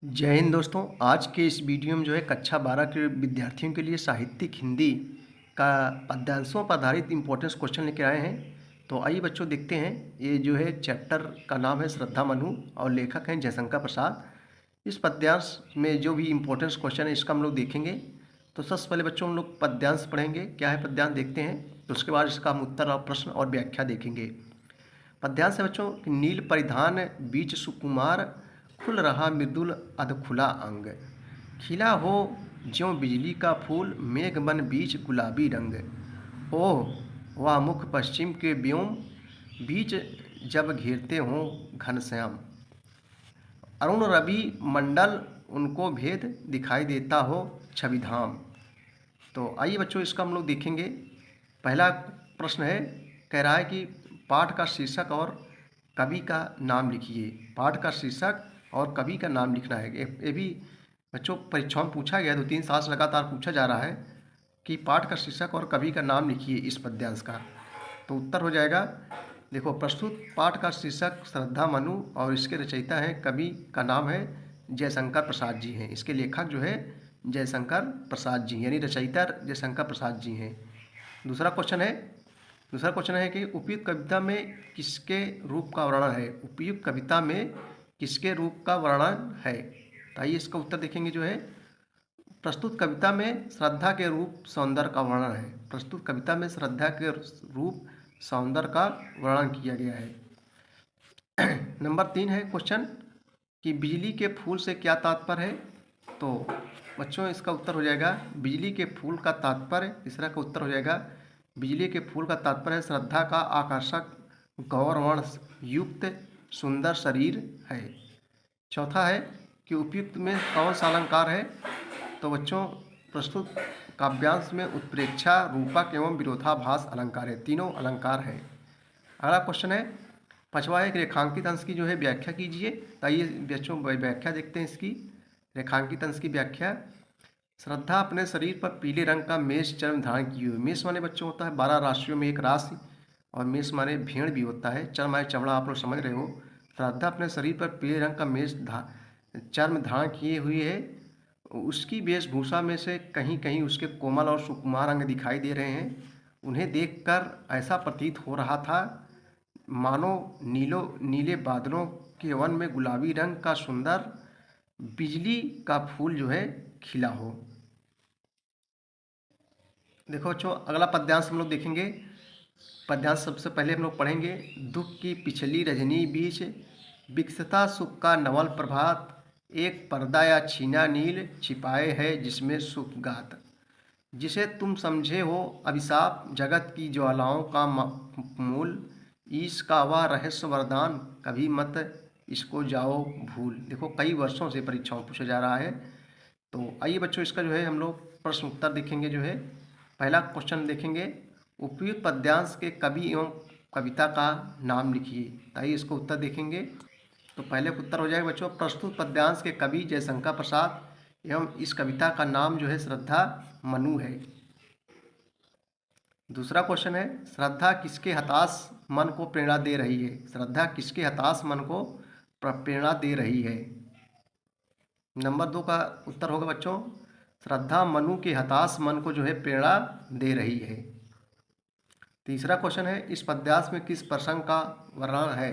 जय हिंद दोस्तों। आज के इस वीडियो में जो है कक्षा 12 के विद्यार्थियों के लिए साहित्यिक हिंदी का पद्यांशों पर आधारित इम्पोर्टेंस क्वेश्चन लेकर आए हैं। तो आइए बच्चों देखते हैं। ये जो है चैप्टर का नाम है श्रद्धा मनु और लेखक हैं जयशंकर प्रसाद। इस पद्यांश में जो भी इम्पोर्टेंस क्वेश्चन है इसका हम लोग देखेंगे। तो सबसे पहले बच्चों हम लोग पद्यांश पढ़ेंगे, क्या है पद्यांश देखते हैं, तो उसके बाद इसका हम उत्तर और प्रश्न और व्याख्या देखेंगे। पद्यांश है बच्चों कि नील परिधान बीच सुकुमार, खुल रहा मृदुल अधखुला अंग, खिला हो ज्यों बिजली का फूल, मेघ बन बीच गुलाबी रंग। ओह वह मुख पश्चिम के व्योम, बीच जब घेरते हों घनश्याम, अरुण रवि मंडल उनको भेद दिखाई देता हो छविधाम। तो आइए बच्चों इसका हम लोग देखेंगे। पहला प्रश्न है, कह रहा है कि पाठ का शीर्षक और कवि का नाम लिखिए। पाठ का शीर्षक और कवि का नाम लिखना है। ये भी बच्चों परीक्षाओं में पूछा गया है, 2-3 साल से लगातार पूछा जा रहा है कि पाठ का शीर्षक और कवि का नाम लिखिए इस पद्यांश का। तो उत्तर हो जाएगा, देखो प्रस्तुत पाठ का शीर्षक श्रद्धा मनु और इसके रचयिता हैं, कवि का नाम है जयशंकर प्रसाद जी हैं। इसके लेखक जो है जयशंकर प्रसाद जी, यानी रचयिता जयशंकर प्रसाद जी हैं। दूसरा क्वेश्चन है कि उपयुक्त कविता में किसके रूप का वर्णन है। उपयुक्त कविता में किसके रूप का वर्णन है। तो आइए इसका उत्तर देखेंगे। जो है प्रस्तुत कविता में श्रद्धा के रूप सौंदर्य का वर्णन है। प्रस्तुत कविता में श्रद्धा के रूप सौंदर्य का वर्णन किया गया है। नंबर 3 है क्वेश्चन कि बिजली के फूल से क्या तात्पर्य है। तो बच्चों इसका उत्तर हो जाएगा बिजली के फूल का तात्पर्य, तीसरा का उत्तर हो जाएगा बिजली के फूल का तात्पर्य श्रद्धा का आकर्षक गौरवर्ण युक्त सुंदर शरीर है। चौथा है कि उपयुक्त में कौन सा अलंकार है। तो बच्चों प्रस्तुत काव्यांश में उत्प्रेक्षा, रूपक एवं विरोधाभास अलंकार है, तीनों अलंकार है। अगला क्वेश्चन है, पांचवा है कि रेखांकित अंश की जो है व्याख्या कीजिए। तो आइए बच्चों व्याख्या देखते हैं इसकी। रेखांकित अंश की व्याख्या, श्रद्धा अपने शरीर पर पीले रंग का मेष चर्म धारण किए हुए। मेष माने बच्चों होता है 12 राशियों में एक राशि, और मेष माने भेड़ भी होता है, चर्म माने चमड़ा, आप लोग समझ रहे हो। श्रद्धा अपने शरीर पर पीले रंग का मेष चर्म धारण किए हुए है। उसकी वेशभूषा में से कहीं कहीं उसके कोमल और सुकुमार अंग दिखाई दे रहे हैं। उन्हें देखकर ऐसा प्रतीत हो रहा था मानो नीले बादलों के वन में गुलाबी रंग का सुंदर बिजली का फूल जो है खिला हो। देखो बच्चों अगला पद्यांश हम लोग देखेंगे। पद्यांश सबसे पहले हम लोग पढ़ेंगे। दुख की पिछली रजनी बीच, विकसता सुख का नवल प्रभात, एक पर्दा या छीना नील छिपाए है जिसमें सुख गात, जिसे तुम समझे हो अभिशाप जगत की ज्वालाओं का मूल, ईश का वह रहस्य वरदान कभी मत इसको जाओ भूल। देखो कई वर्षों से परीक्षाओं पूछा जा रहा है। तो आइए बच्चों इसका जो है हम लोग प्रश्न उत्तर देखेंगे। जो है पहला क्वेश्चन देखेंगे, उपयुक्त पद्यांश के कवि एवं कविता का नाम लिखिए। तो आइए इसको उत्तर देखेंगे। तो पहले उत्तर हो जाएगा बच्चों, प्रस्तुत पद्यांश के कवि जयशंकर प्रसाद एवं इस कविता का नाम जो है श्रद्धा मनु है। दूसरा क्वेश्चन है, श्रद्धा किसके हताश मन को प्रेरणा दे रही है। श्रद्धा किसके हताश मन को प्रेरणा दे रही है। नंबर 2 का उत्तर होगा बच्चों, श्रद्धा मनु के हताश मन को जो है प्रेरणा दे रही है। तीसरा क्वेश्चन है, इस पद्यांश में किस प्रसंग का वर्णन है।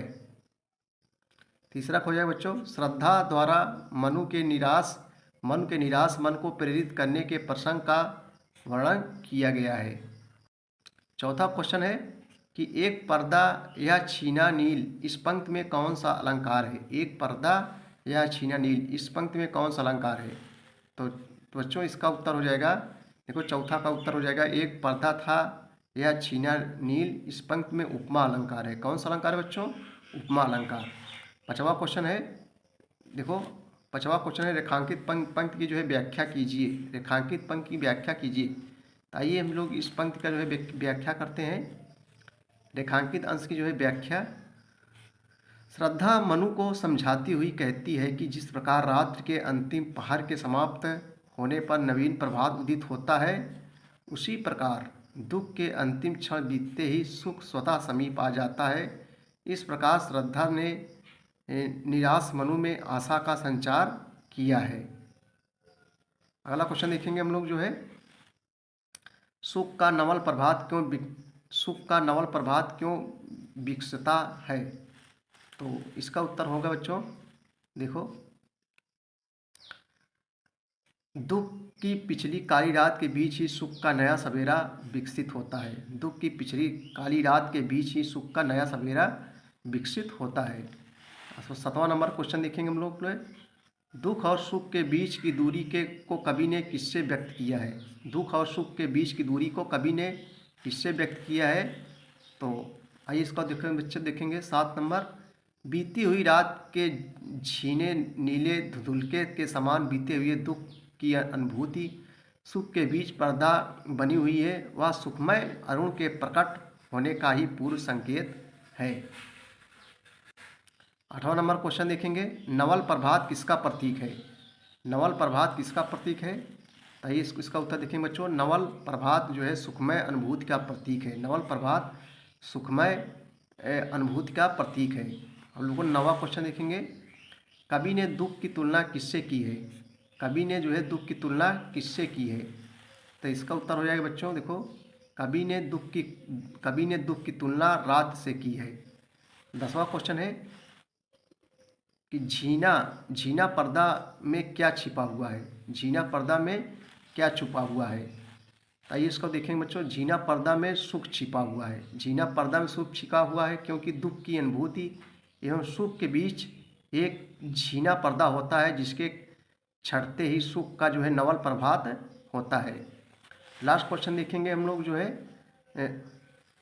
तीसरा हो जाएगा बच्चों, श्रद्धा द्वारा मनु के निराश मन को प्रेरित करने के प्रसंग का वर्णन किया गया है। चौथा क्वेश्चन है कि एक पर्दा या छीना नील इस पंक्ति में कौन सा अलंकार है। एक पर्दा या छीना नील इस पंक्ति में कौन सा अलंकार है। तो बच्चों इसका उत्तर हो जाएगा, देखो चौथा का उत्तर हो जाएगा, एक पर्दा था या छीना नील इस पंक्ति में उपमा अलंकार है। कौन सा अलंकार है बच्चों, उपमा अलंकार। पांचवा क्वेश्चन है, देखो पांचवा क्वेश्चन है, रेखांकित पंक्ति की जो है व्याख्या कीजिए। रेखांकित पंक्ति की व्याख्या कीजिए। तो आइए हम लोग इस पंक्ति का जो है व्याख्या करते हैं। रेखांकित अंश की जो है व्याख्या, श्रद्धा मनु को समझाती हुई कहती है कि जिस प्रकार रात्रि के अंतिम पहर के समाप्त होने पर नवीन प्रभात उदित होता है, उसी प्रकार दुख के अंतिम क्षण बीतते ही सुख स्वतः समीप आ जाता है। इस प्रकार श्रद्धा ने निराश मनु में आशा का संचार किया है। अगला क्वेश्चन देखेंगे हम लोग जो है, सुख का नवल प्रभात क्यों विकसता है? तो इसका उत्तर होगा बच्चों, देखो, दुख की पिछली काली रात के बीच ही सुख का नया सवेरा विकसित होता है। दुख की पिछली काली रात के बीच ही सुख का नया सवेरा विकसित होता है। तो 7वां नंबर क्वेश्चन देखेंगे हम लोग। दुख और सुख के बीच की दूरी को कवि ने किससे व्यक्त किया है? दुख और सुख के बीच की दूरी को कवि ने किससे व्यक्त किया है? तो आइए इसका देखेंगे बच्चे, देखेंगे 7 नंबर। बीती हुई रात के झीने नीले धुंधुलके के समान बीते हुए दुख की अनुभूति सुख के बीच पर्दा बनी हुई है। वह सुखमय अरुण के प्रकट होने का ही पूर्व संकेत है। 8वां नंबर क्वेश्चन देखेंगे, नवल प्रभात किसका प्रतीक है? नवल प्रभात किसका प्रतीक है? तो ये इसका उत्तर देखेंगे बच्चों, नवल प्रभात जो है सुखमय अनुभूति का प्रतीक है। नवल प्रभात सुखमय अनुभूति का प्रतीक है। हम लोगों ने 9वां क्वेश्चन देखेंगे, कवि ने दुख की तुलना किससे की है? कवि ने जो है दुख की तुलना किससे की है? तो इसका उत्तर हो जाएगा बच्चों, देखो, कवि ने दुख की तुलना रात से की है। 10वां क्वेश्चन है कि झीना पर्दा में क्या छिपा हुआ है? झीना पर्दा में क्या छुपा हुआ है? आइए इसको देखेंगे बच्चों, झीना पर्दा में सुख छिपा हुआ है। झीना पर्दा में सुख छिपा हुआ है क्योंकि दुख की अनुभूति एवं सुख के बीच एक झीना पर्दा होता है, जिसके छटते ही सुख का जो है नवल प्रभात होता है। लास्ट क्वेश्चन देखेंगे हम लोग जो है,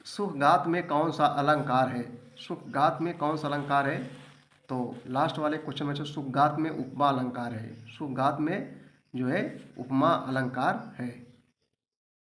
सुखगात में कौन सा अलंकार है? सुखगात में कौन सा अलंकार है? तो लास्ट वाले क्वेश्चन में सुखगात में उपमा अलंकार है। सुखगात में जो है उपमा अलंकार है।